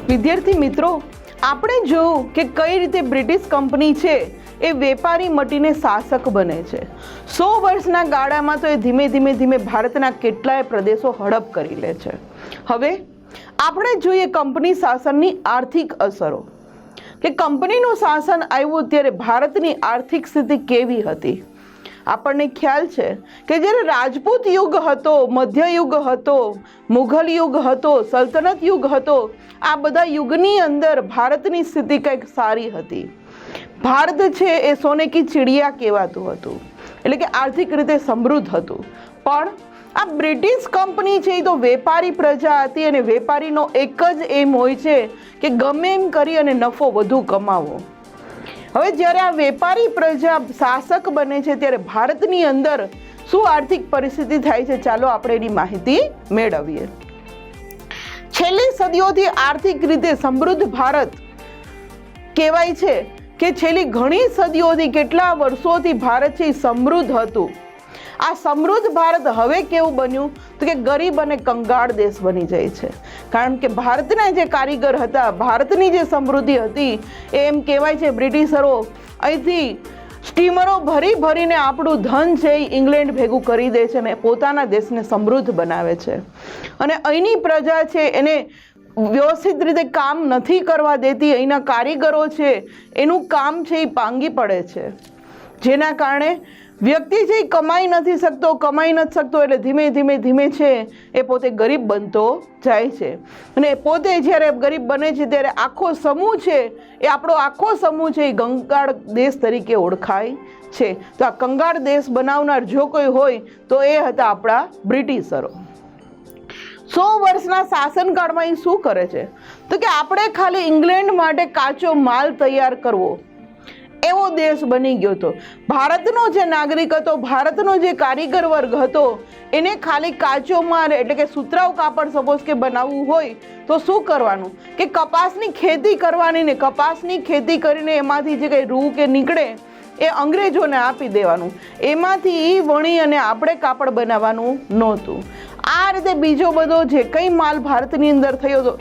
વિદ્યાર્થી મિત્રો, આપણે જોયું કે કઈ રીતે બ્રિટિશ કંપની છે એ વેપારી મટીને શાસક બને છે. 100 વર્ષના ગાળામાં તો એ ધીમે ધીમે ભારતના કેટલાય પ્રદેશો હડપ કરી લે છે. હવે આપણે જોઈએ કંપની શાસનની આર્થિક અસરો, કે કંપનીનું શાસન આવ્યું ત્યારે ભારતની આર્થિક સ્થિતિ કેવી હતી. આપણને ખ્યાલ છે કે જ્યારે રાજપૂત યુગ હતો, મધ્યયુગ હતો, મુઘલ યુગ હતો, સલ્તનત યુગ હતો, આ બધા યુગની અંદર ભારતની સ્થિતિ કંઈક સારી હતી. ભારત છે એ સોને કી ચિડિયા કહેવાતું હતું, એટલે કે આર્થિક રીતે સમૃદ્ધ હતું. પણ આ બ્રિટિશ કંપની છે એ તો વેપારી પ્રજા હતી, અને વેપારીનો એક જ એમ હોય છે કે ગમે એમ કરી અને નફો વધુ કમાવો. હવે જ્યારે આ વેપારી પ્રજા શાસક બને છે ત્યારે ભારતની અંદર શું આર્થિક પરિસ્થિતિ થાય છે, ચાલો આપણે એની માહિતી મેળવીએ. છેલ્લી સદીઓથી આર્થિક રીતે સમૃદ્ધ ભારત કહેવાય છે કે છેલ્લી ઘણી સદીઓથી, કેટલા વર્ષોથી ભારત છે એ સમૃદ્ધ હતું. આ સમૃદ્ધ ભારત હવે કેવું બન્યું તો કે ગરીબ અને કંગાળ દેશ બની જાય છે. કારણ કે ભારતના જે કારીગર હતા, ભારતની જે સમૃદ્ધિ હતી, એમ કહેવાય છે બ્રિટિશરો અહીંથી સ્ટીમરો ભરીને આપણું ધન છે એ ઇંગ્લેન્ડ ભેગું કરી દે છે અને પોતાના દેશને સમૃદ્ધ બનાવે છે. અને અહીંની પ્રજા છે એને વ્યવસ્થિત રીતે કામ નથી કરવા દેતી. અહીંના કારીગરો છે એનું કામ છે એ પાંગી પડે છે, જેના કારણે વ્યક્તિ છે એ કમાઈ નથી શકતો એટલે ધીમે છે એ પોતે ગરીબ બનતો જાય છે. અને પોતે જ્યારે ગરીબ બને છે ત્યારે આખો સમૂહ છે એ આપણો આખો સમૂહ છે એ કંગાળ દેશ તરીકે ઓળખાય છે. તો આ કંગાળ દેશ બનાવનાર જો કોઈ હોય તો એ હતા આપણા બ્રિટિશરો. 100 વર્ષના શાસનકાળમાં એ શું કરે છે તો કે આપણે ખાલી ઇંગ્લેન્ડ માટે કાચો માલ તૈયાર કરવો એવો દેશ બની ગયો હતો. ભારતનો જે નાગરિક હતો, ભારતનો જે કારીગર વર્ગ હતો, એને ખાલી કાચો માલ એટલે કે સુતરાઉ કાપડ સપોઝ કે બનાવવું હોય તો શું કરવાનું કે કપાસની ખેતી કરવાની, ને કપાસની ખેતી કરીને એમાંથી જે કંઈ રૂ કે નીકળે એ અંગ્રેજોને આપી દેવાનું. એમાંથી એ વણી અને આપણે કાપડ બનાવવાનું નહોતું. આ રીતે બીજો બધો જે કંઈ માલ ભારતની અંદર થયો હતો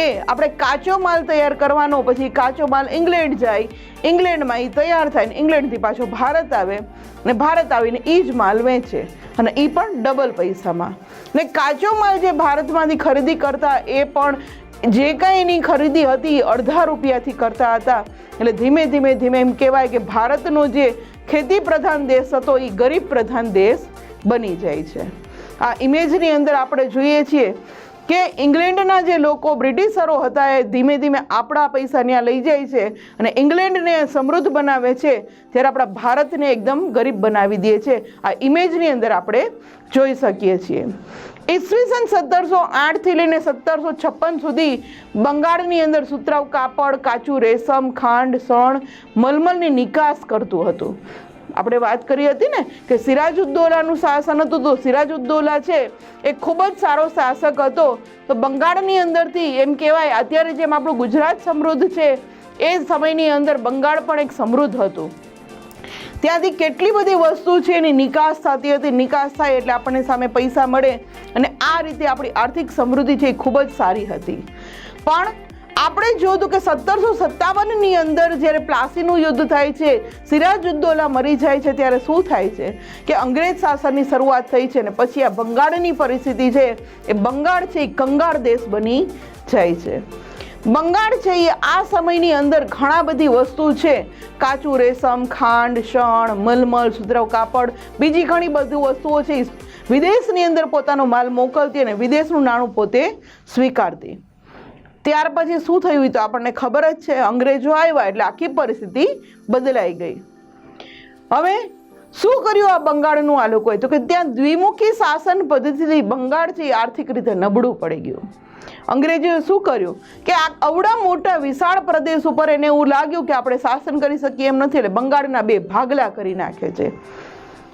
એ આપણે કાચો માલ તૈયાર કરવાનો, પછી કાચો માલ ઇંગ્લેન્ડ જાય, ઇંગ્લેન્ડમાં એ તૈયાર થાય ને ઇંગ્લેન્ડથી પાછો ભારત આવે, ને ભારત આવીને એ જ માલ વેચે, અને એ પણ ડબલ પૈસામાં. ને કાચો માલ જે ભારતમાંથી ખરીદી કરતા એ પણ જે કાંઈ એની ખરીદી હતી અડધા રૂપિયાથી કરતા હતા. એટલે ધીમે એમ કહેવાય કે ભારતનો જે ખેતી પ્રધાન દેશ હતો એ ગરીબ પ્રધાન દેશ બની જાય છે. આ ઇમેજની અંદર આપણે જોઈએ છીએ કે ઇંગ્લેન્ડના જે લોકો બ્રિટિશરો હતા એ ધીમે આપણા પૈસા ત્યાં લઈ જાય છે અને ઇંગ્લેન્ડને સમૃદ્ધ બનાવે છે, ત્યારે આપણા ભારતને એકદમ ગરીબ બનાવી દે છે. આ ઇમેજની અંદર આપણે જોઈ શકીએ છીએ. ઈસવીસન 1708 થી લઈને 1756 સુધી બંગાળની અંદર સુતરાઉ કાપડ, કાચું રેશમ, ખાંડ, શણ, મલમલની નિકાસ કરતું હતું. આપણે વાત કરી હતી ને કે સિરાજુદ્દૌલાનું શાસન હતું, તો સિરાજુદ્દૌલા છે એ ખૂબ જ સારો શાસક હતો. તો બંગાળની અંદરથી એમ કહેવાય અત્યારે જેમ આપણું ગુજરાત સમૃદ્ધ છે એ સમયની અંદર બંગાળ પણ એક સમૃદ્ધ હતું. ત્યાંથી કેટલી બધી વસ્તુ છે એની નિકાસ થતી હતી. નિકાસ થાય એટલે આપણને સામે પૈસા મળે, અને આ રીતે આપણી આર્થિક સમૃદ્ધિ છે એ ખૂબ જ સારી હતી. પણ આપણે જોયું કે 1757ની અંદર જ્યારે પ્લાસીનું યુદ્ધ થાય છે, સિરાજુદ્દૌલા મરી જાય છે, ત્યારે શું થાય છે કે અંગ્રેજ શાસનની શરૂઆત થઈ છે, અને પછી આ બંગાળની પરિસ્થિતિ છે એ બંગાળ છે એ કંગાળ દેશ બની જાય છે. બંગાળ છે એ આ સમયની અંદર ઘણા બધી વસ્તુ છે, કાચું રેશમ, ખાંડ, શણ, મલમલ, સુતરાઉ કાપડ, બીજી ઘણી બધી વસ્તુઓ છે વિદેશની અંદર પોતાનો માલ મોકલતી અને વિદેશનું નાણું પોતે સ્વીકારતી. ત્યાર પછી શું થયું તો આપણને ખબર જ છે, અંગ્રેજો આવ્યા એટલે આખી પરિસ્થિતિ બદલાઈ ગઈ. હવે શું કર્યું આ બંગાળનું આ લોકોએ તો કે ત્યાં દ્વિમુખી શાસન પદ્ધતિથી બંગાળ છે આર્થિક રીતે નબળું પડી ગયું. અંગ્રેજોએ શું કર્યું કે આ અવડા મોટા વિશાળ પ્રદેશ ઉપર એને એવું લાગ્યું કે આપણે શાસન કરી શકીએ એમ નથી, એટલે બંગાળના 2 ભાગલા કરી નાખે છે,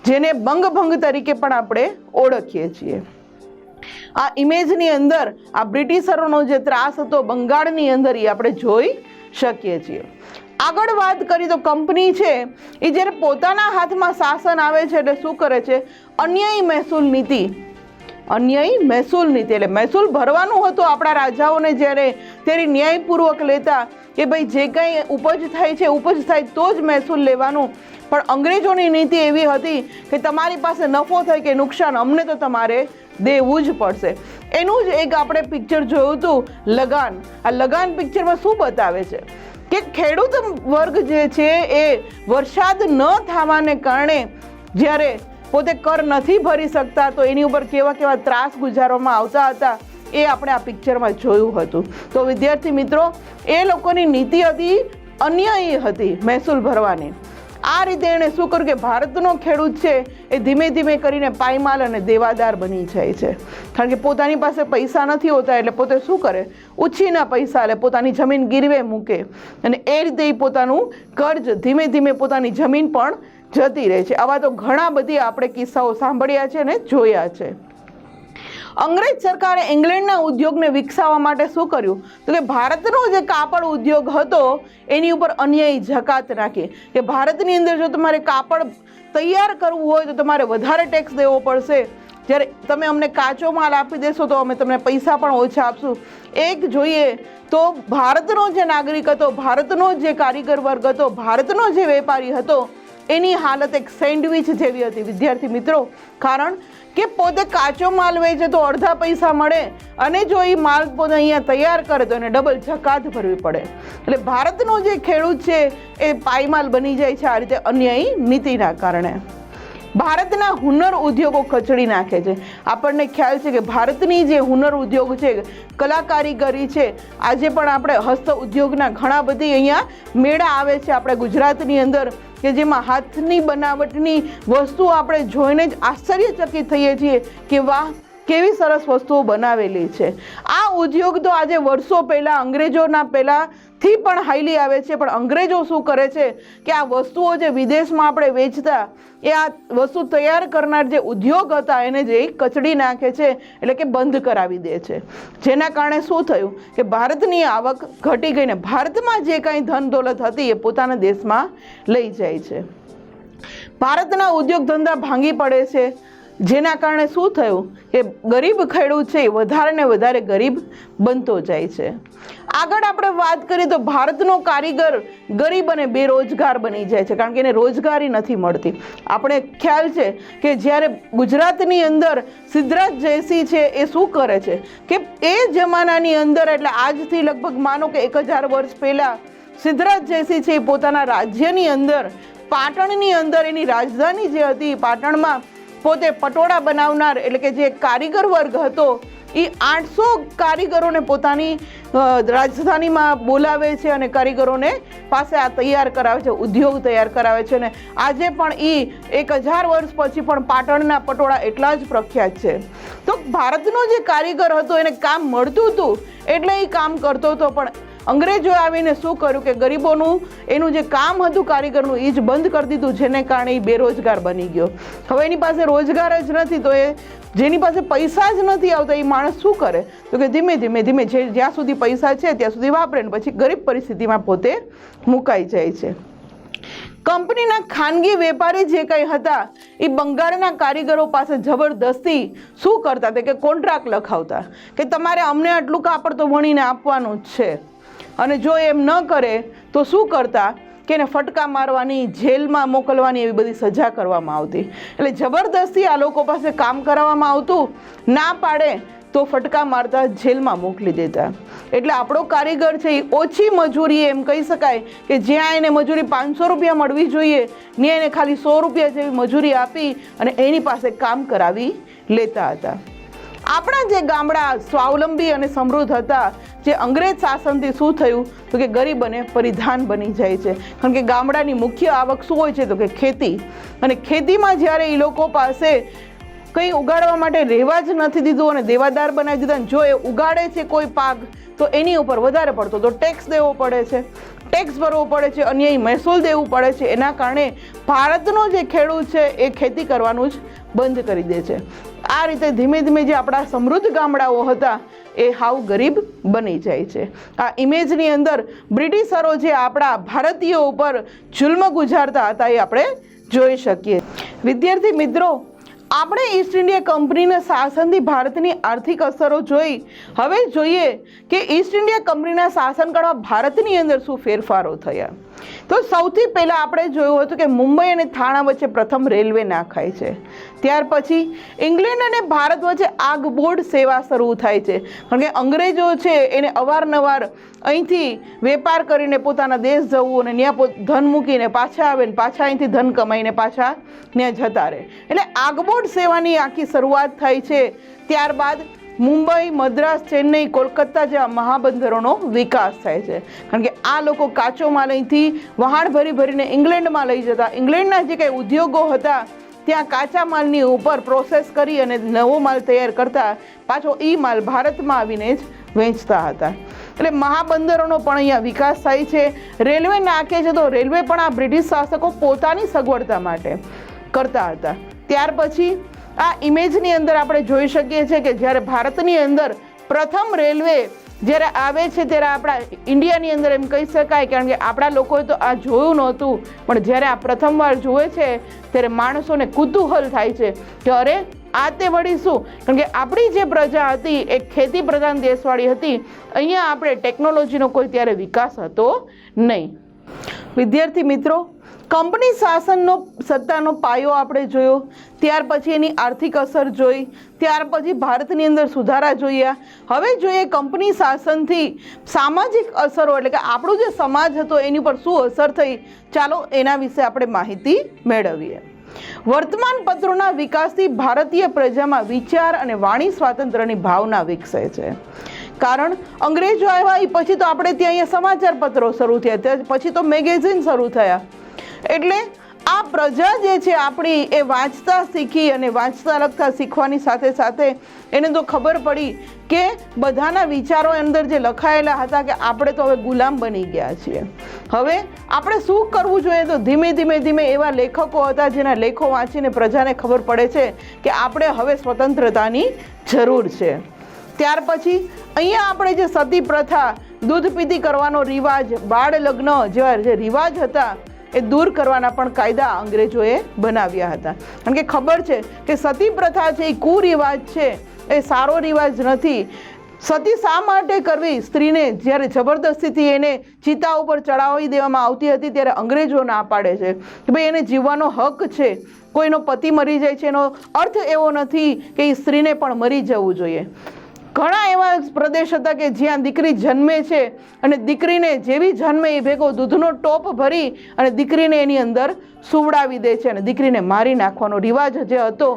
જેને બંગભંગ તરીકે પણ આપણે ઓળખીએ છીએ. આ ઇમેજની અંદર આ બ્રિટિશરોનો જે ત્રાસ હતો બંગાળની અંદર એ આપણે જોઈ શકીએ છીએ. આગળ વાત કરીએ તો કંપની છે એ જ્યારે પોતાના હાથમાં શાસન આવે છે એટલે શું કરે છે, અન્યાયી મહેસૂલ નીતિ અન્યાયી મહેસૂલ નીતિ, એટલે મહેસૂલ ભરવાનું હતું આપણા રાજાઓને જ્યારે ત્યારે ન્યાયપૂર્વક લેતા કે ભાઈ જે કંઈ ઉપજ થાય છે ઉપજ થાય તો જ મહેસૂલ લેવાનું. પણ અંગ્રેજોની નીતિ એવી હતી કે તમારી પાસે નફો થાય કે નુકસાન અમને તો તમારે દેવું જ પડશે. એનું જ એક આપણે પિક્ચર જોયું હતું લગાન. આ લગાન પિક્ચરમાં શું બતાવે છે કે ખેડૂત વર્ગ જે છે એ વરસાદ ન થવાને કારણે જ્યારે પોતે કર નથી ભરી શકતા તો એની ઉપર કેવા કેવા ત્રાસ ગુજારવામાં આવતા હતા એ આપણે આ પિક્ચરમાં જોયું હતું. તો વિદ્યાર્થી મિત્રો, એ લોકોની નીતિ હતી અન્યાયી હતી મહેસૂલ ભરવાની. આ રીતે એણે શું કર્યું કે ભારતનો ખેડૂત છે એ ધીમે ધીમે કરીને પાયમાલ અને દેવાદાર બની જાય છે. કારણ કે પોતાની પાસે પૈસા નથી હોતા એટલે પોતે શું કરે, ઉછીના પૈસા એટલે પોતાની જમીન ગીરવે મૂકે અને એ રીતે એ પોતાનું કર્જ ધીમે ધીમે પોતાની જમીન પણ જતી રહે છે. આવા તો ઘણા બધી આપણે કિસ્સાઓ સાંભળ્યા છે અને જોયા છે. અંગ્રેજ સરકારે ઇંગ્લેન્ડના ઉદ્યોગને વિકસાવવા માટે શું કર્યું તો કે ભારતનો જે કાપડ ઉદ્યોગ હતો એની ઉપર અન્યાયી જકાત નાખી કે ભારતની અંદર જો તમારે કાપડ તૈયાર કરવું હોય તો તમારે વધારે ટેક્સ દેવો પડશે, જ્યારે તમે અમને કાચો માલ આપી દેશો તો અમે તમને પૈસા પણ ઓછા આપશું. એક જોઈએ તો ભારતનો જે નાગરિક હતો, ભારતનો જે કારીગર વર્ગ હતો, ભારતનો જે વેપારી હતો એની હાલત એક સેન્ડવિચ જેવી હતી વિદ્યાર્થી મિત્રો. કારણ કે પોતે કાચો માલ વેચે તો અડધા પૈસા મળે અને જો એ માલ પોતે અહીંયા તૈયાર કરે તો એને ડબલ જકાત ભરવી પડે. એટલે ભારતનો જે ખેડૂત છે એ પાયમાલ બની જાય છે આ રીતે અન્યાયી નીતિના કારણે. ભારતના હુનર ઉદ્યોગો કચડી નાખે છે. આપણને ખ્યાલ છે કે ભારતની જે હુનર ઉદ્યોગ છે, કલા કારીગરી છે, આજે પણ આપણે હસ્ત ઉદ્યોગના ઘણા બધી અહીંયા મેળા આવે છે આપણા ગુજરાતની અંદર કે જેમાં હાથની બનાવટની વસ્તુઓ આપણે જોઈને જ આશ્ચર્યચકિત થઈએ છીએ કે વાહ કેવી સરસ વસ્તુઓ બનાવેલી છે. આ ઉદ્યોગ તો આજે વર્ષો પહેલાં અંગ્રેજોના પહેલાંથી પણ હાઈલી આવે છે, પણ અંગ્રેજો શું કરે છે કે આ વસ્તુઓ જે વિદેશમાં આપણે વેચતા એ આ વસ્તુ તૈયાર કરનાર જે ઉદ્યોગ હતા એને જે કચડી નાખે છે, એટલે કે બંધ કરાવી દે છે. જેના કારણે શું થયું કે ભારતની આવક ઘટી ગઈને ભારતમાં જે કાંઈ ધન દોલત હતી એ પોતાના દેશમાં લઈ જાય છે. ભારતના ઉદ્યોગ ધંધા ભાંગી પડે છે, જેના કારણે શું થયું કે ગરીબ ખેડૂત છે એ વધારે ને વધારે ગરીબ બનતો જાય છે. આગળ આપણે વાત કરીએ તો ભારતનો કારીગર ગરીબ અને બેરોજગાર બની જાય છે, કારણ કે એને રોજગારી નથી મળતી. આપણે ખ્યાલ છે કે જ્યારે ગુજરાતની અંદર સિદ્ધરાજ જયસિંહ છે એ શું કરે છે કે એ જમાનાની અંદર એટલે આજથી લગભગ માનો કે 1000 વર્ષ પહેલાં સિદ્ધરાજ જયસિંહ છે એ પોતાના રાજ્યની અંદર પાટણની અંદર એની રાજધાની જે હતી પાટણમાં પોતે પટોળા બનાવનાર એટલે કે જે કારીગર વર્ગ હતો એ 800 કારીગરોને પોતાની રાજધાનીમાં બોલાવે છે અને કારીગરોને પાસે આ તૈયાર કરાવે છે, ઉદ્યોગ તૈયાર કરાવે છે. અને આજે પણ એ 1000 વર્ષ પછી પણ પાટણના પટોળા એટલા જ પ્રખ્યાત છે. તો ભારતનો જે કારીગર હતો એને કામ મળતું હતું એટલે એ કામ કરતો હતો, પણ અંગ્રેજોએ આવીને શું કર્યું કે ગરીબોનું એનું જે કામ હતું કારીગરનું એ જ બંધ કરી દીધું, જેને કારણે એ બેરોજગાર બની ગયો. હવે એની પાસે રોજગાર જ નથી તો એ જેની પાસે પૈસા જ નથી આવતા એ માણસ શું કરે તો કે ધીમે ધીમે જ્યાં સુધી પૈસા છે ત્યાં સુધી વાપરે ને પછી ગરીબ પરિસ્થિતિમાં પોતે મુકાઈ જાય છે. કંપનીના ખાનગી વેપારી જે કંઈ હતા એ બંગાળના કારીગરો પાસે જબરદસ્તી શું કરતા હતા કે કોન્ટ્રાક્ટ લખાવતા કે તમારે અમને આટલું કાપડ તો વણીને આપવાનું જ છે, અને જો એમ ન કરે તો શું કરતા કે એને ફટકા મારવાની, જેલમાં મોકલવાની એવી બધી સજા કરવામાં આવતી. એટલે જબરદસ્તી આ લોકો પાસે કામ કરાવવામાં આવતું, ના પાડે તો ફટકા મારતા, જેલમાં મોકલી દેતા. એટલે આપણો કારીગર છે એ ઓછી મજૂરી એમ કહી શકાય કે જ્યાં એને મજૂરી 500 રૂપિયા મળવી જોઈએ ને એને ખાલી 100 રૂપિયા જેવી મજૂરી આપી અને એની પાસે કામ કરાવી લેતા હતા. આપણા જે ગામડા સ્વાવલંબી અને સમૃદ્ધ હતા જે અંગ્રેજ શાસનથી શું થયું તો કે ગરીબ અને પરિધાન બની જાય છે. કારણ કે ગામડાની મુખ્ય આવક શું હોય છે તો કે ખેતી, અને ખેતીમાં જ્યારે એ લોકો પાસે કંઈ ઉગાડવા માટે રહેવા જ નથી દીધું અને દેવાદાર બનાવી દીધા, જો એ ઉગાડે છે કોઈ પાક તો એની ઉપર વધારે પડતો તો ટેક્સ દેવો પડે છે, ટેક્સ ભરવો પડે છે, અન્યાયી મહેસૂલ દેવું પડે છે. એના કારણે ભારતનો જે ખેડૂત છે એ ખેતી કરવાનું જ બંધ કરી દે છે. આ રીતે ધીમે ધીમે જે આપણા સમૃદ્ધ ગામડાઓ હતા એ હાવ ગરીબ બની જાય છે. આ ઇમેજની અંદર બ્રિટિશરો જે આપણા ભારતીયો ઉપર જુલ્મ ગુજારતા હતા એ આપણે જોઈ શકીએ. વિદ્યાર્થી મિત્રો, આપણે ઈસ્ટ ઇન્ડિયા કંપનીના શાસનથી ભારતની આર્થિક અસરો જોઈ. હવે જોઈએ કે ઈસ્ટ ઇન્ડિયા કંપનીના શાસનકાળમાં ભારતની અંદર શું ફેરફારો થયા. તો સૌથી પહેલાં આપણે જોયું હતું કે મુંબઈ અને થાણા વચ્ચે પ્રથમ રેલવે નાખાય છે. ત્યાર પછી ઇંગ્લેન્ડ અને ભારત વચ્ચે આગબોર્ડ સેવા શરૂ થાય છે, કારણ કે અંગ્રેજો છે એને અવારનવાર અહીંથી વેપાર કરીને પોતાના દેશ જવું અને ત્યાં ધન મૂકીને પાછા આવે ને પાછા અહીંથી ધન કમાઈને પાછા ત્યાં જતા રહે. એટલે આગબોર્ડ સેવાની આખી શરૂઆત થાય છે. ત્યારબાદ મુંબઈ, મદ્રાસ, ચેન્નઈ, કોલકાતા જેવા મહાબંદરોનો વિકાસ થાય છે, કારણ કે આ લોકો કાચો માલ અહીંથી વહાણ ભરી ભરીને ઇંગ્લેન્ડમાં લઈ જતા. ઇંગ્લેન્ડના જે કંઈ ઉદ્યોગો હતા ત્યાં કાચા માલની ઉપર પ્રોસેસ કરી અને નવો માલ તૈયાર કરતા પાછો એ માલ ભારતમાં આવીને જ વેચતા હતા. એટલે મહાબંદરોનો પણ અહીંયા વિકાસ થાય છે. રેલવે નાખે છે તો રેલવે પણ આ બ્રિટિશ શાસકો પોતાની સગવડતા માટે કરતા હતા. ત્યાર પછી આ ઇમેજની અંદર આપણે જોઈ શકીએ છીએ કે જ્યારે ભારતની અંદર પ્રથમ રેલવે જ્યારે આવે છે ત્યારે આપણા ઇન્ડિયાની અંદર એમ કહી શકાય, કારણ કે આપણા લોકોએ તો આ જોયું નહોતું, પણ જ્યારે આ પ્રથમવાર જુએ છે ત્યારે માણસોને કુતૂહલ થાય છે કે અરે આ તે વળી શું, કારણ કે આપણી જે પ્રજા હતી એ ખેતી પ્રધાન દેશવાળી હતી. અહીંયા આપણે ટેકનોલોજીનો કોઈ ત્યારે વિકાસ હતો નહીં. વિદ્યાર્થી મિત્રો, કંપની શાસનનો સત્તાનો પાયો આપણે જોયો. ત્યાર પછી એની આર્થિક અસર જોઈ. ત્યાર પછી ભારતની અંદર સુધારા જોયા. હવે જોઈએ કંપની શાસનથી સામાજિક અસરો, એટલે કે આપણો જે સમાજ હતો એની પર શું અસર થઈ. ચાલો એના વિશે આપણે માહિતી મેળવીએ. વર્તમાન પત્રોના વિકાસથી ભારતીય પ્રજામાં વિચાર અને વાણી સ્વાતંત્ર્યની ભાવના વિકસે છે. કારણ અંગ્રેજો આવ્યા એ પછી તો આપણે ત્યાં અહીંયા સમાચાર પત્રો શરૂ થયા, ત્યાં પછી તો મેગેઝિન શરૂ થયા. એટલે આ પ્રજા જે છે આપણી એ વાંચતા શીખી અને વાંચતા લખતા શીખવાની સાથે સાથે એને તો ખબર પડી કે બધાના વિચારો અંદર જે લખાયેલા હતા કે આપણે તો હવે ગુલામ બની ગયા છીએ. હવે આપણે શું કરવું જોઈએ? તો ધીમે ધીમે એવા લેખકો હતા જેના લેખો વાંચીને પ્રજાને ખબર પડે છે કે આપણે હવે સ્વતંત્રતાની જરૂર છે. ત્યાર પછી અહીંયા આપણે જે સતી પ્રથા, દૂધ પીતી કરવાનો રિવાજ, બાળ લગ્ન જેવા જે રિવાજ હતા એ દૂર કરવાના પણ કાયદા અંગ્રેજોએ બનાવ્યા હતા, કારણ કે ખબર છે કે સતી પ્રથા છે એ કુરિવાજ છે, એ સારો રિવાજ નથી. સતી શા માટે કરવી? સ્ત્રીને જ્યારે જબરદસ્તીથી એને ચિતા ઉપર ચડાવી દેવામાં આવતી હતી ત્યારે અંગ્રેજો ના પાડે છે કે ભાઈ એને જીવવાનો હક છે. કોઈનો પતિ મરી જાય છે એનો અર્થ એવો નથી કે એ સ્ત્રીને પણ મરી જવું જોઈએ. ઘણા એવા પ્રદેશ હતા કે જ્યાં દીકરી જન્મે છે અને દીકરીને જેવી જન્મે એ ભેગો દૂધનો ટોપ ભરી અને દીકરીને એની અંદર સુવડાવી દે છે અને દીકરીને મારી નાખવાનો રિવાજ જે હતો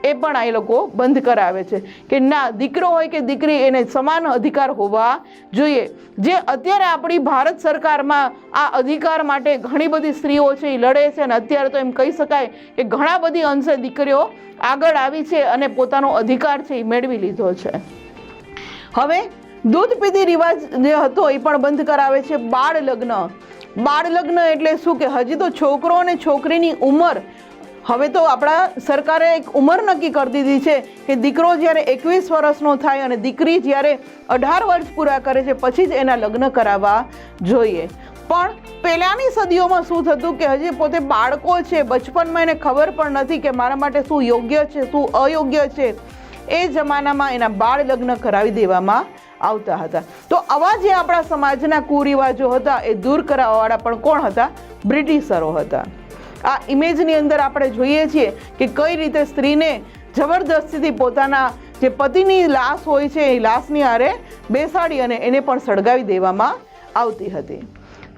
એ પણ આ લોકો બંધ કરાવે છે કે ના, દીકરો હોય કે દીકરી એને સમાન અધિકાર હોવા જોઈએ. જે અત્યારે આપણી ભારત સરકારમાં આ અધિકાર માટે ઘણી બધી સ્ત્રીઓ છે એ લડે છે અને અત્યારે તો એમ કહી શકાય કે ઘણા બધી અંશે દીકરીઓ આગળ આવી છે અને પોતાનો અધિકાર છે એ મેળવી લીધો છે. હવે દૂધ પીધી રિવાજ જે હતો એ પણ બંધ કરાવે છે. બાળ લગ્ન, બાળ લગ્ન એટલે શું કે હજી તો છોકરો અને છોકરીની ઉંમર, હવે તો આપણા સરકારે એક ઉંમર નક્કી કરી દીધી છે કે દીકરો જ્યારે 21 વર્ષનો થાય અને દીકરી જ્યારે 18 વર્ષ પૂરા કરે છે પછી જ એના લગ્ન કરાવવા જોઈએ. પણ પહેલાંની સદીઓમાં શું થતું કે હજી પોતે બાળકો છે, બચપનમાં એને ખબર પણ નથી કે મારા માટે શું યોગ્ય છે શું અયોગ્ય છે. એ જમાનામાં એના બાળ લગ્ન કરાવી દેવામાં આવતા હતા. તો આવા જે આપણા સમાજના કુરિવાજો હતા એ દૂર કરાવવાવાળા પણ કોણ હતા? બ્રિટિશરો હતા. આ ઇમેજની અંદર આપણે જોઈએ છીએ કે કઈ રીતે સ્ત્રીને જબરદસ્તીથી પોતાના જે પતિની લાશ હોય છે એ લાશની આરે બેસાડી અને એને પણ સળગાવી દેવામાં આવતી હતી.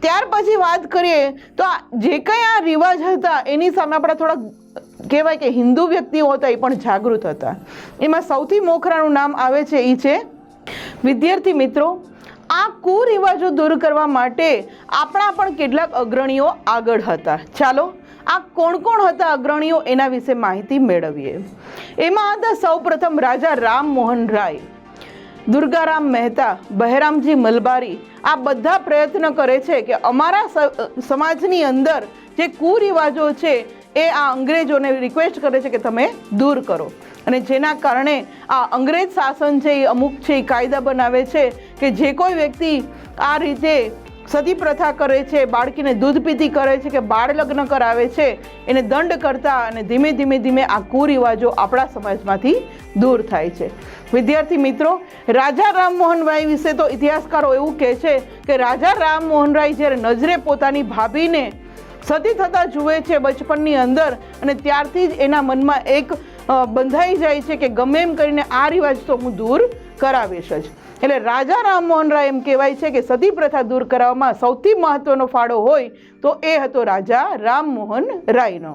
ત્યાર પછી વાત કરીએ તો જે કંઈ આ રિવાજ હતા એની સામે આપણા થોડા કહેવાય કે હિન્દુ વ્યક્તિઓ હતા એ પણ જાગૃત હતા. એમાં સૌથી મોખરાનું નામ આવે છે એ છે. વિદ્યાર્થી મિત્રો, આ કુરિવાજો દૂર કરવા માટે આપણા પણ કેટલાક અગ્રણીઓ આગળ હતા. ચાલો આ કોણ કોણ હતા અગ્રણીઓ એના વિશે માહિતી મેળવીએ. એમાં હતા સૌપ્રથમ રાજા રામમોહન રાય, દુર્ગારામ મહેતા, બહેરામજી મલબારી. આ બધા પ્રયત્ન કરે છે કે અમારા સમાજની અંદર જે કુરિવાજો છે એ આ અંગ્રેજોને રિક્વેસ્ટ કરે છે કે તમે દૂર કરો. અને જેના કારણે આ અંગ્રેજ શાસન છે એ અમુક છે એ કાયદા બનાવે છે કે જે કોઈ વ્યક્તિ આ રીતે સતી પ્રથા કરે છે, બાળકીને દૂધ પીતી કરે છે કે બાળ લગ્ન કરાવે છે, એને દંડ કરતા અને ધીમે ધીમે ધીમે આ કુરિવાજો આપણા સમાજમાંથી દૂર થાય છે. વિદ્યાર્થી મિત્રો, રાજા રામમોહન રાય વિશે તો ઇતિહાસકારો એવું કહે છે કે રાજા રામમોહન રાય જ્યારે નજરે પોતાની ભાભીને સતી થતા જુએ છે બચપનની અંદર, અને ત્યારથી જ એના મનમાં એક બંધાઈ જાય છે કે ગમે એમ કરીને આ રિવાજ તો હું દૂર કરાવીશ જ. એટલે રાજા રામમોહન રાય એમ કહેવાય છે કે સતી પ્રથા દૂર કરાવવામાં સૌથી મહત્વનો ફાળો હોય તો એ હતો રાજા રામમોહન રાયનો.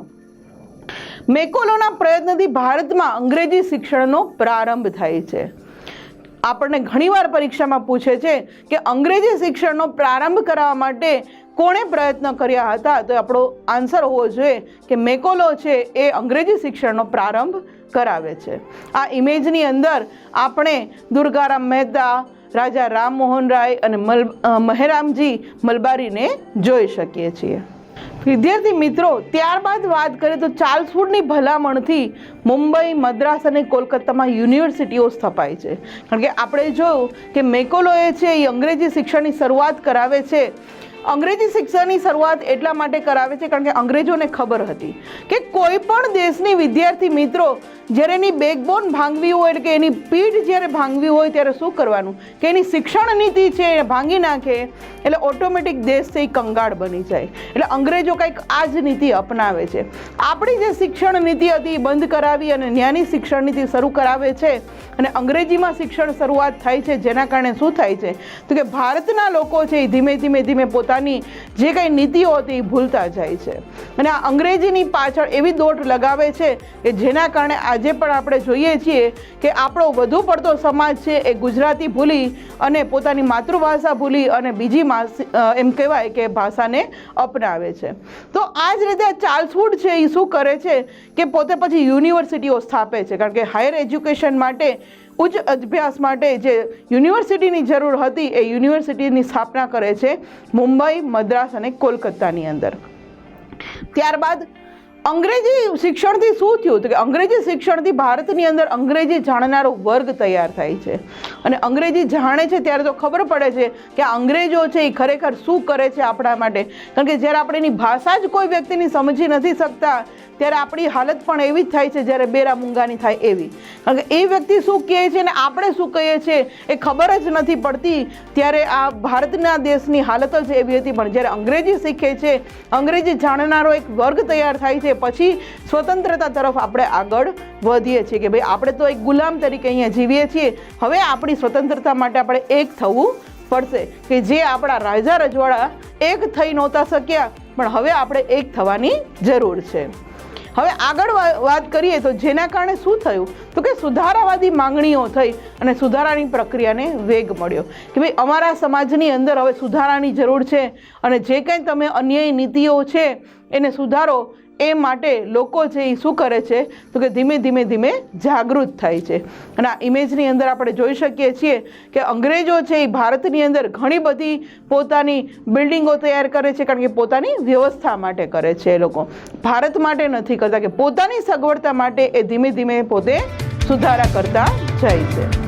મેકોલોના પ્રયત્નથી ભારતમાં અંગ્રેજી શિક્ષણનો પ્રારંભ થાય છે. આપણને ઘણીવાર પરીક્ષામાં પૂછે છે કે અંગ્રેજી શિક્ષણનો પ્રારંભ કરાવવા માટે કોણે પ્રયત્ન કર્યા હતા, તો આપણો આન્સર હોવો જોઈએ કે મેકોલો છે એ અંગ્રેજી શિક્ષણનો પ્રારંભ કરાવે છે. આ ઇમેજની અંદર આપણે દુર્ગારામ મહેતા, રાજા રામમોહન રાય અને મહેરામજી મલબારીને જોઈ શકીએ છીએ. વિદ્યાર્થી મિત્રો, ત્યારબાદ વાત કરીએ તો ચાર્લ્સ વુડની ભલામણથી મુંબઈ, મદ્રાસ અને કોલકાતામાં યુનિવર્સિટીઓ સ્થપાય છે. કારણ કે આપણે જોયું કે મેકોલોએ છે એ અંગ્રેજી શિક્ષણની શરૂઆત કરાવે છે. અંગ્રેજી શિક્ષણની શરૂઆત એટલા માટે કરાવે છે કારણ કે અંગ્રેજોને ખબર હતી કે કોઈ પણ દેશની વિદ્યાર્થી મિત્રો જ્યારે એની બેકબોન ભાંગવી હોય, એટલે કે એની પીઠ જ્યારે ભાંગવી હોય ત્યારે શું કરવાનું કે એની શિક્ષણ નીતિ છે એ ભાંગી નાખે એટલે ઓટોમેટિક દેશ છે એ કંગાળ બની જાય. એટલે અંગ્રેજો કંઈક આ જ નીતિ અપનાવે છે. આપણી જે શિક્ષણ નીતિ હતી એ બંધ કરાવી અને ન્યાયની શિક્ષણ નીતિ શરૂ કરાવે છે અને અંગ્રેજીમાં શિક્ષણ શરૂઆત થાય છે. જેના કારણે શું થાય છે તો કે ભારતના લોકો છે એ ધીમે ધીમે ધીમે પોતાની જે કંઈ નીતિઓ હતી એ ભૂલતા જાય છે અને આ અંગ્રેજીની પાછળ એવી દોટ લગાવે છે કે જેના કારણે આજે પણ આપણે જોઈએ છીએ કે આપણો વધુ પડતો સમાજ છે એ ગુજરાતી ભૂલી અને પોતાની માતૃભાષા ભૂલી અને બીજી એમ કહેવાય કે ભાષાને અપનાવે છે. તો આ જ રીતે ચાર્લ્સ વુડ છે એ શું કરે છે કે પોતે પછી યુનિવર્સિટીઓ સ્થાપે છે. કારણ કે હાયર એજ્યુકેશન માટે, ઉચ્ચ અભ્યાસ માટે જે યુનિવર્સિટીની જરૂર હતી એ યુનિવર્સિટીની સ્થાપના કરે છે મુંબઈ, મદ્રાસ અને કોલકાતાની અંદર. ત્યારબાદ અંગ્રેજી શિક્ષણથી શું થયું તો કે અંગ્રેજી શિક્ષણથી ભારતની અંદર અંગ્રેજી જાણનારો વર્ગ તૈયાર થાય છે અને અંગ્રેજી જાણે છે ત્યારે તો ખબર પડે છે કે આ અંગ્રેજો છે એ ખરેખર શું કરે છે આપણા માટે. કારણ કે જ્યારે આપણે એની ભાષા જ કોઈ વ્યક્તિની સમજી નથી શકતા ત્યારે આપણી હાલત પણ એવી જ થાય છે જ્યારે બેરા મૂંગાની થાય એવી. કારણ કે એ વ્યક્તિ શું કહે છે અને આપણે શું કહીએ છીએ એ ખબર જ નથી પડતી. ત્યારે આ ભારતના દેશની હાલત જ એવી હતી. પણ જ્યારે અંગ્રેજી શીખે છે, અંગ્રેજી જાણનારો એક વર્ગ તૈયાર થાય છે, પછી સ્વતંત્રતા તરફ આપણે આગળ વધીએ છીએ કે ભાઈ આપણે તો એક ગુલામ તરીકે અહીંયા જીવીએ છીએ, હવે આપણી સ્વતંત્રતા માટે આપણે એક થવું પડશે. કે જે આપણા રાજા રજવાડા એક થઈ નહોતા શક્યા પણ હવે આપણે એક થવાની જરૂર છે. હવે આગળ વાત કરીએ તો જેના કારણે શું થયું તો કે સુધારાવાદી માંગણીઓ થઈ અને સુધારાની પ્રક્રિયાને વેગ મળ્યો કે ભાઈ અમારા સમાજની અંદર હવે સુધારાની જરૂર છે અને જે કંઈ તમે અન્યાયી નીતિઓ છે એને સુધારો. એ માટે લોકો છે એ શું કરે છે તો કે ધીમે ધીમે ધીમે જાગૃત થાય છે. અને આ ઇમેજની અંદર આપણે જોઈ શકીએ છીએ કે અંગ્રેજો છે એ ભારતની અંદર ઘણી બધી પોતાની બિલ્ડિંગો તૈયાર કરે છે. કારણ કે પોતાની વ્યવસ્થા માટે કરે છે. એ લોકો ભારત માટે નથી કરતા કે પોતાની સગવડતા માટે એ ધીમે ધીમે પોતે સુધારા કરતા જાય છે.